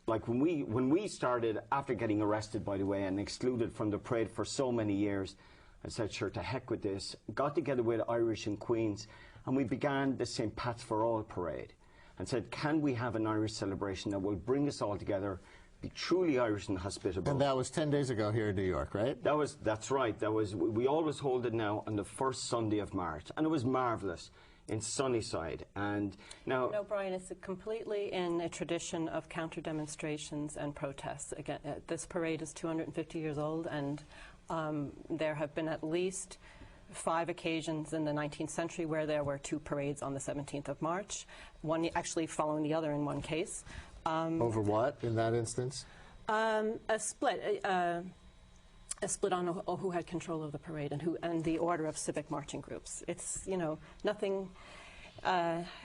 like when we started, after getting arrested, by the way, and excluded from the parade for so many years, I said, sure, to heck with this, got together with Irish in Queens, and we began the St. Pat's for All parade, and said, can we have an Irish celebration that will bring us all together, be truly Irish and hospitable. And that was 10 days ago here in New York, right? That's right. We always hold it now on the first Sunday of March, and it was marvellous in Sunnyside. And now, no, Brian, it's completely in a tradition of counter demonstrations and protests. Again, this parade is 250 years old, and there have been at least 5 occasions in the 19th century where there were 2 parades on the 17th of March, one actually following the other in one case. Over what in that instance? A split on who had control of the parade and the order of civic marching groups. It's, you know, nothing.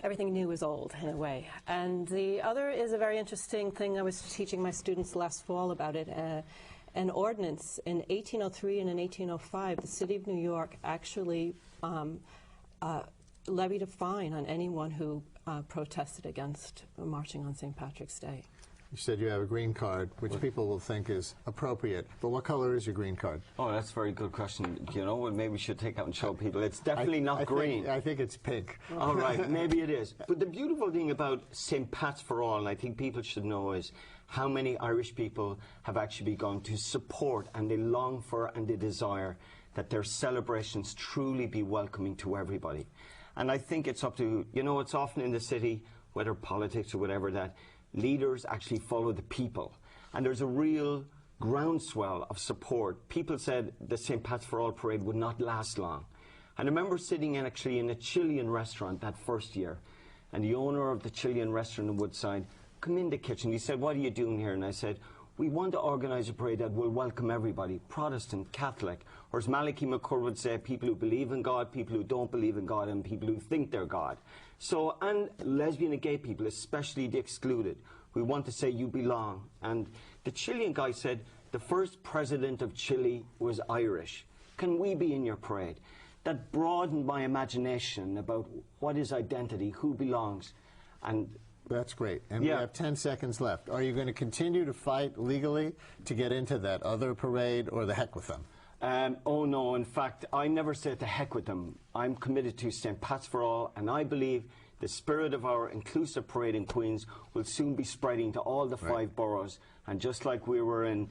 Everything new is old in a way. And the other is a very interesting thing. I was teaching my students last fall about it. An ordinance in 1803 and in 1805, the city of New York actually levied a fine on anyone who protested against marching on St. Patrick's Day. You said you have a green card, which people will think is appropriate. But what color is your green card? Oh, that's a very good question. You know, well, maybe we should take out and show people. It's definitely not green. I think it's pink. All right, maybe it is. But the beautiful thing about St. Pat's for All, and I think people should know, is how many Irish people have actually begun to support, and they long for and they desire that their celebrations truly be welcoming to everybody. And I think it's up to, you know, it's often in the city, whether politics or whatever, that leaders actually follow the people. And there's a real groundswell of support. People said the St. Pat's for All parade would not last long. And I remember sitting actually in a Chilean restaurant that first year, and the owner of the Chilean restaurant in Woodside come in the kitchen. He said, what are you doing here? And I said, we want to organise a parade that will welcome everybody, Protestant, Catholic, or as Malachy McCurr would say, people who believe in God, people who don't believe in God, and people who think they're God. So, and lesbian and gay people, especially the excluded, we want to say you belong. And the Chilean guy said, the first president of Chile was Irish. Can we be in your parade? That broadened my imagination about what is identity, who belongs. And that's great. And we have 10 seconds left. Are you going to continue to fight legally to get into that other parade, or the heck with them? Oh no, in fact, I never said to heck with them. I'm committed to St. Pat's for All, and I believe the spirit of our inclusive parade in Queens will soon be spreading to all the 5 boroughs. And just like we were in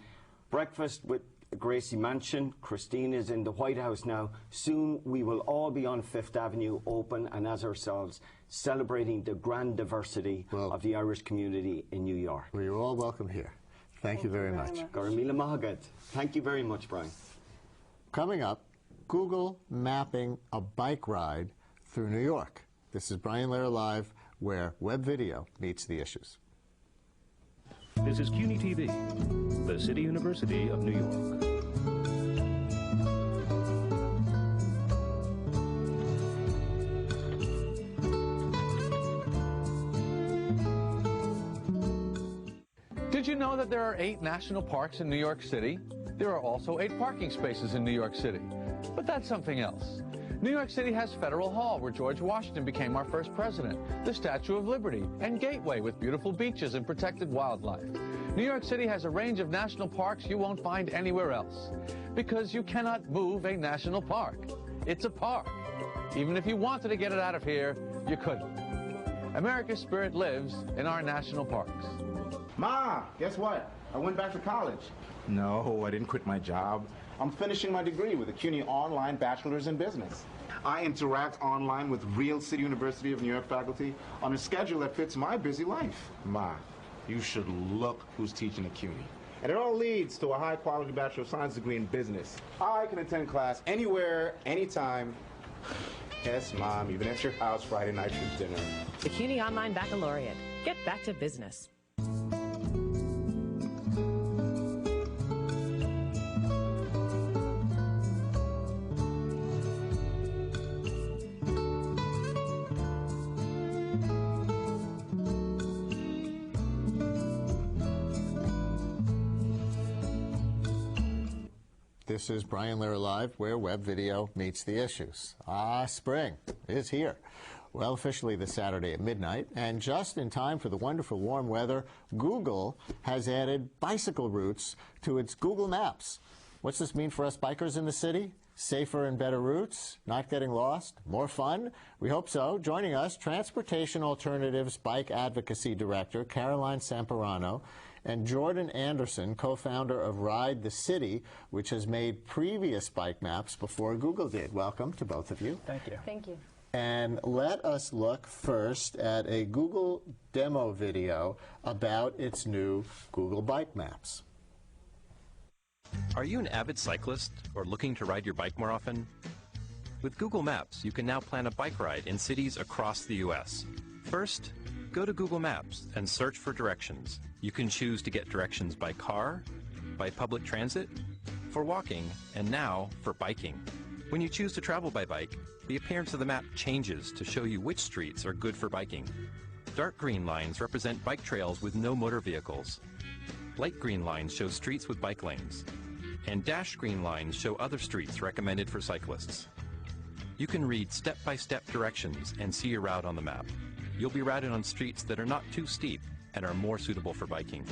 breakfast with Gracie Mansion, Christine is in the White House now, soon we will all be on 5th Avenue, open and as ourselves, celebrating the grand diversity of the Irish community in New York. Well, you're all welcome here. Thank you very much. Garamila Mahagat. Thank you very much, Brian. Coming up, Google mapping a bike ride through New York. This is Brian Lehrer Live, where web video meets the issues. This is CUNY TV, the City University of New York. Did you know that there are 8 national parks in New York City? There are also 8 parking spaces in New York City. But that's something else. New York City has Federal Hall, where George Washington became our first president, the Statue of Liberty, and Gateway with beautiful beaches and protected wildlife. New York City has a range of national parks you won't find anywhere else, because you cannot move a national park. It's a park. Even if you wanted to get it out of here, you couldn't. America's spirit lives in our national parks. Ma, guess what? I went back to college. No, I didn't quit my job. I'm finishing my degree with a CUNY Online Bachelor's in Business. I interact online with real City University of New York faculty on a schedule that fits my busy life. Ma, you should look who's teaching at CUNY. And it all leads to a high-quality Bachelor of Science degree in business. I can attend class anywhere, anytime. Yes, Mom, even at your house Friday night for dinner. The CUNY Online Baccalaureate. Get back to business. This is Brian Lehrer Live, where web video meets the issues. Spring is here. Well, officially this Saturday at midnight, and just in time for the wonderful warm weather, Google has added bicycle routes to its Google Maps. What's this mean for us bikers in the city? Safer and better routes? Not getting lost? More fun? We hope so. Joining us, Transportation Alternatives Bike Advocacy Director Caroline Samperano, and Jordan Anderson, co-founder of Ride the City, which has made previous bike maps before Google did. Welcome to both of you. Thank you. Thank you. And let us look first at a Google demo video about its new Google Bike Maps. Are you an avid cyclist or looking to ride your bike more often? With Google Maps, you can now plan a bike ride in cities across the U.S. First, go to Google Maps and search for directions. You can choose to get directions by car, by public transit, for walking, and now for biking. When you choose to travel by bike, the appearance of the map changes to show you which streets are good for biking. Dark green lines represent bike trails with no motor vehicles. Light green lines show streets with bike lanes. And dashed green lines show other streets recommended for cyclists. You can read step-by-step directions and see your route on the map. You'll be routed on streets that are not too steep and are more suitable for biking.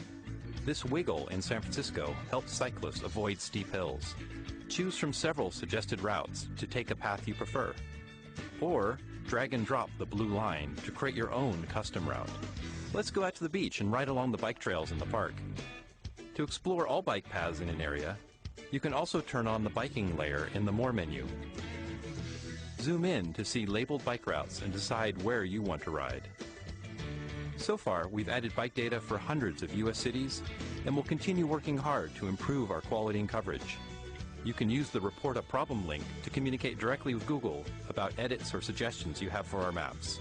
This wiggle in San Francisco helps cyclists avoid steep hills. Choose from several suggested routes to take a path you prefer. Or drag and drop the blue line to create your own custom route. Let's go out to the beach and ride along the bike trails in the park. To explore all bike paths in an area, you can also turn on the biking layer in the More menu. Zoom in to see labeled bike routes and decide where you want to ride. So far, we've added bike data for hundreds of U.S. cities, and will continue working hard to improve our quality and coverage. You can use the Report a Problem link to communicate directly with Google about edits or suggestions you have for our maps.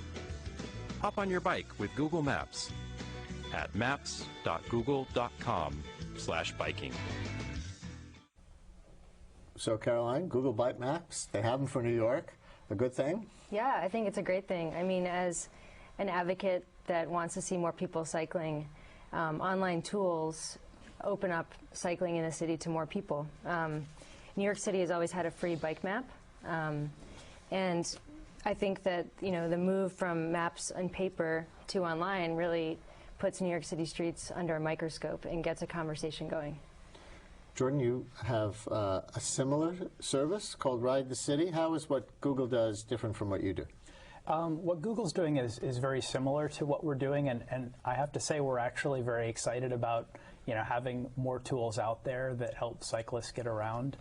Hop on your bike with Google Maps at maps.google.com/biking. So, Caroline, Google Bike Maps, they have them for New York. A good thing? Yeah, I think it's a great thing. I mean, as an advocate that wants to see more people cycling, online tools open up cycling in the city to more people. New York City has always had a free bike map, and I think that, you know, the move from maps on paper to online really puts New York City streets under a microscope and gets a conversation going. Jordan, you have a similar service called Ride the City. How is what Google does different from what you do? What Google's doing is very similar to what we're doing, and I have to say we're actually very excited about, you know, having more tools out there that help cyclists get around.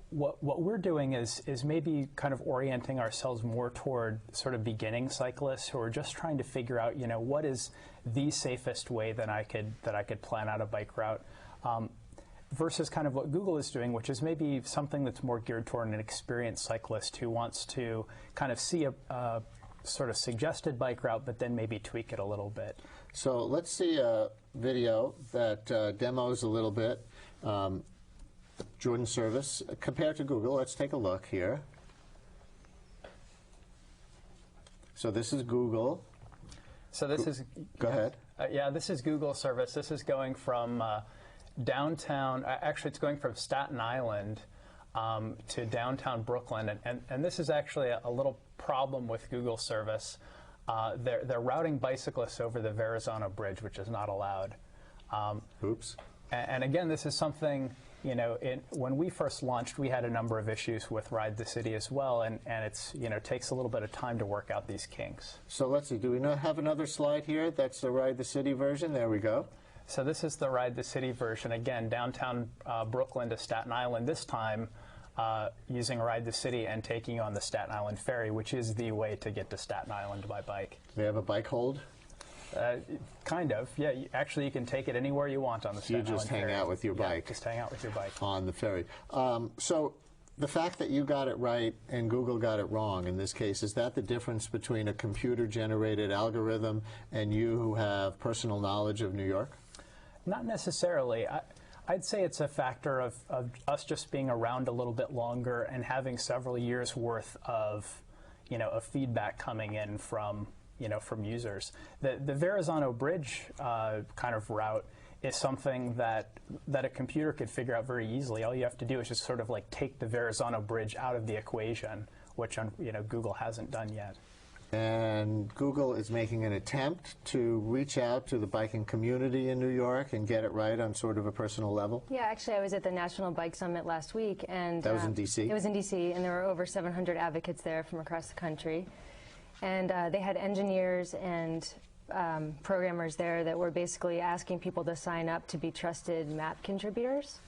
What we're doing is maybe kind of orienting ourselves more toward sort of beginning cyclists who are just trying to figure out, you know, what is the safest way that I could plan out a bike route. Versus kind of what Google is doing, which is maybe something that's more geared toward an experienced cyclist who wants to kind of see a sort of suggested bike route, but then maybe tweak it a little bit. So let's see a video that demos a little bit Jordan's service compared to Google. Let's take a look here. So this is Google. So this is... Go ahead. Yeah, this is Google service. This is going from... downtown, actually it's going from Staten Island to downtown Brooklyn, and this is actually a little problem with Google service. They're routing bicyclists over the Verrazano Bridge, which is not allowed. Oops. And again, this is something, when we first launched, we had a number of issues with Ride the City as well, and it's, takes a little bit of time to work out these kinks. So let's see, do we not have another slide here? That's the Ride the City version. There we go. So this is the Ride the City version. Again, downtown Brooklyn to Staten Island, this time using Ride the City and taking on the Staten Island Ferry, which is the way to get to Staten Island by bike. They have a bike hold? Kind of, yeah. Actually, you can take it anywhere you want on the Staten Island You just hang out with your bike. Just hang out with your bike. On the ferry. So the fact that you got it right and Google got it wrong in this case, is that the difference between a computer-generated algorithm and you who have personal knowledge of New York? Not necessarily. I'd say it's a factor of us just being around a little bit longer and having several years' worth of, of feedback coming in from from users. The Verrazano Bridge kind of route is something that a computer could figure out very easily. All you have to do is just sort of like take the Verrazano Bridge out of the equation, which Google hasn't done yet. And Google is making an attempt to reach out to the biking community in New York and get it right on sort of a personal level? Yeah, actually I was at the National Bike Summit last week, and that was in D.C.? It was in D.C., and there were over 700 advocates there from across the country. And they had engineers and programmers there that were basically asking people to sign up to be trusted map contributors.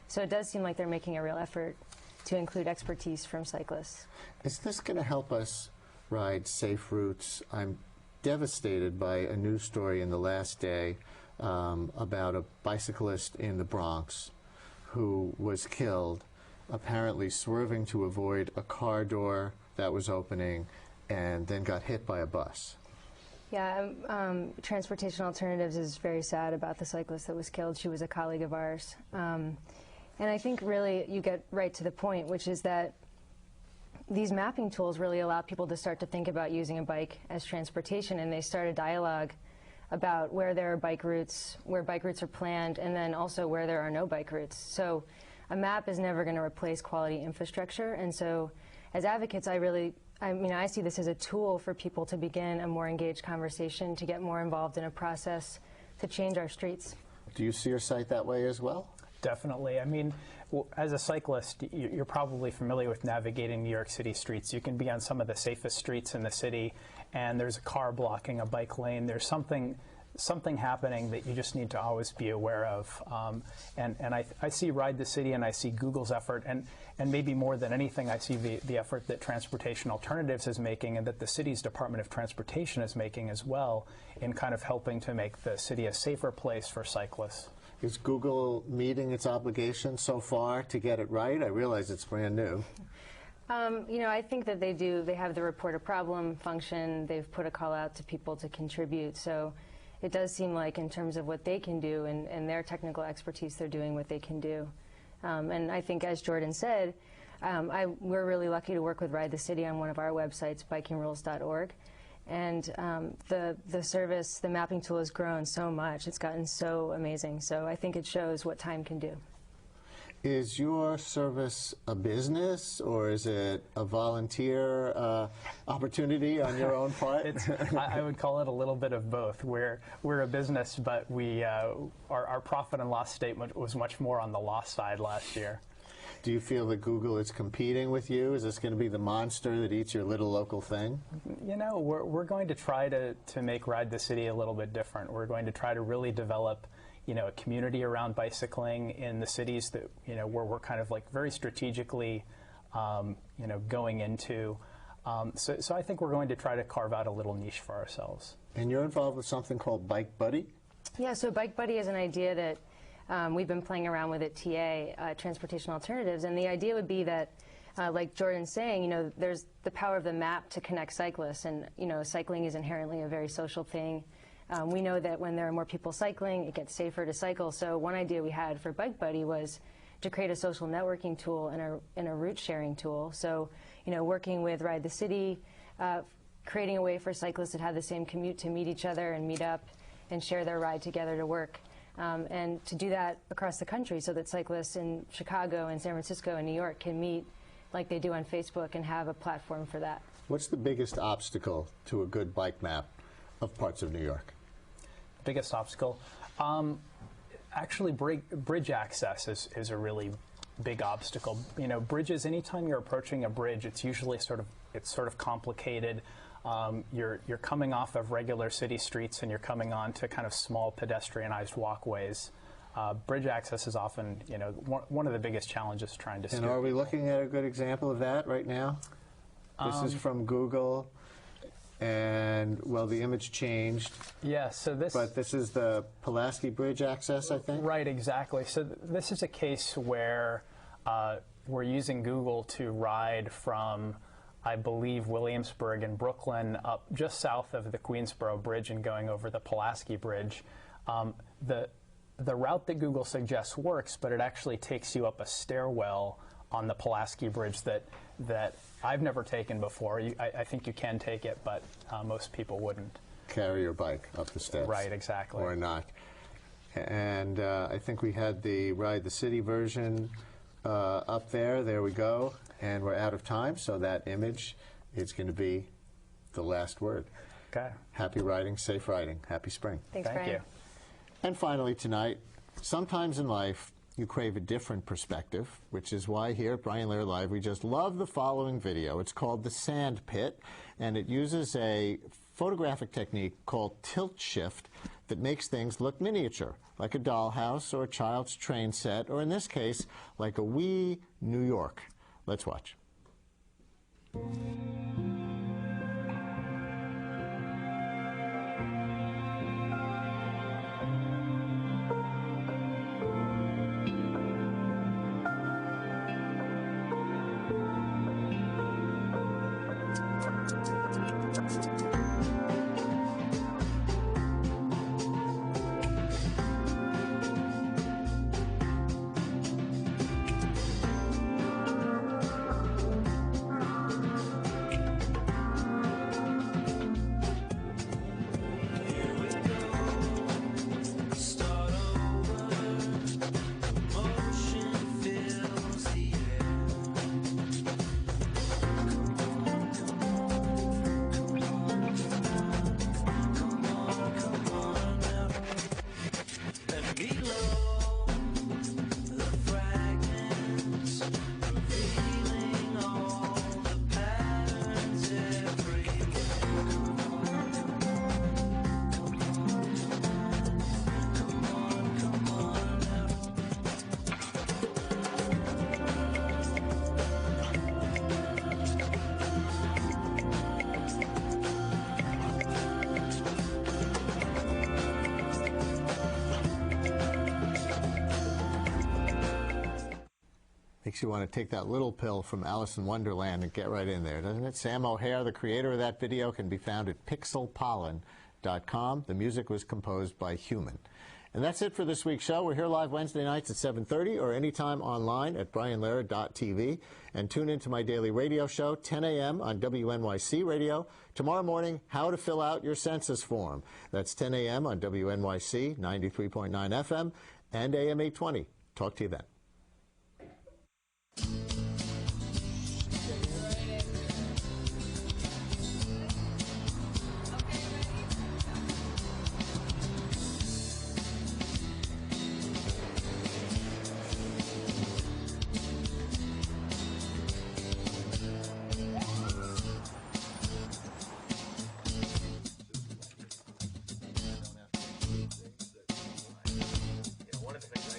So it does seem like they're making a real effort to include expertise from cyclists. Is this going to help us ride safe routes? I'm devastated by a news story in the last day about a bicyclist in the Bronx who was killed, apparently swerving to avoid a car door that was opening, and then got hit by a bus. Yeah, Transportation Alternatives is very sad about the cyclist that was killed. She was a colleague of ours. And I think really you get right to the point, which is that these mapping tools really allow people to start to think about using a bike as transportation, and they start a dialogue about where there are bike routes, where bike routes are planned, and then also where there are no bike routes. So a map is never going to replace quality infrastructure, and so as advocates, I see this as a tool for people to begin a more engaged conversation, to get more involved in a process to change our streets. Do you see your site that way as well? Definitely. I mean, as a cyclist, you're probably familiar with navigating New York City streets. You can be on some of the safest streets in the city, and there's a car blocking a bike lane. There's something happening that you just need to always be aware of. And I see Ride the City, and I see Google's effort, and maybe more than anything, I see the effort that Transportation Alternatives is making, and that the city's Department of Transportation is making as well, in kind of helping to make the city a safer place for cyclists. Is Google meeting its obligation so far to get it right? I realize it's brand new. I think that they do. They have the report a problem function. They've put a call out to people to contribute. So it does seem like in terms of what they can do and their technical expertise, they're doing what they can do. And I think, as Jordan said, we're really lucky to work with Ride the City on one of our websites, bikingrules.org. And the service, the mapping tool has grown so much. It's gotten so amazing. So I think it shows what time can do. Is your service a business, or is it a volunteer opportunity on your own part? I would call it a little bit of both. We're a business, but our profit and loss statement was much more on the loss side last year. Do you feel that Google is competing with you? Is this going to be the monster that eats your little local thing? We're going to try to make Ride the City a little bit different. We're going to try to really develop a community around bicycling in the cities that where we're kind of like very strategically going into. So I think we're going to try to carve out a little niche for ourselves. And you're involved with something called Bike Buddy? Yeah, so Bike Buddy is an idea that we've been playing around with at TA, Transportation Alternatives, and the idea would be that, like Jordan's saying, there's the power of the map to connect cyclists, and cycling is inherently a very social thing. We know that when there are more people cycling, it gets safer to cycle. So one idea we had for Bike Buddy was to create a social networking tool and a route sharing tool. So, working with Ride the City, creating a way for cyclists that have the same commute to meet each other and meet up and share their ride together to work. And to do that across the country so that cyclists in Chicago and San Francisco and New York can meet like they do on Facebook and have a platform for that. What's the biggest obstacle to a good bike map of parts of New York? Biggest obstacle? Actually, bridge access is a really big obstacle. You know, bridges, anytime you're approaching a bridge, it's usually sort of complicated. You're coming off of regular city streets and you're coming on to kind of small pedestrianized walkways. Bridge access is often, you know, one of the biggest challenges trying to steer. And are we looking at a good example of that right now? This is from Google, and, well, the image changed. Yeah, so this... But this is the Pulaski Bridge access, I think? Right, exactly. So this is a case where we're using Google to ride from, I believe, Williamsburg in Brooklyn up just south of the Queensboro Bridge and going over the Pulaski Bridge. The route that Google suggests works, but it actually takes you up a stairwell on the Pulaski Bridge that I've never taken before. I think you can take it, but most people wouldn't. Carry your bike up the steps. Right, exactly. Or not. And I think we had the Ride the City version up there. There we go. And we're out of time, so that image is going to be the last word. Okay. Happy riding, safe riding. Happy spring. Thanks, Thank you. And finally tonight, sometimes in life you crave a different perspective, which is why here at Brian Lehrer Live we just love the following video. It's called The Sand Pit, and it uses a photographic technique called tilt shift that makes things look miniature, like a dollhouse or a child's train set, or in this case, like a wee New York. Let's watch. Makes you want to take that little pill from Alice in Wonderland and get right in there, doesn't it? Sam O'Hare, the creator of that video, can be found at pixelpollen.com. The music was composed by Human. And that's it for this week's show. We're here live Wednesday nights at 7:30 or anytime online at brianlehrer.tv. And tune into my daily radio show, 10 a.m. on WNYC Radio. Tomorrow morning, how to fill out your census form. That's 10 a.m. on WNYC, 93.9 FM, and AM 820. Talk to you then. One of the things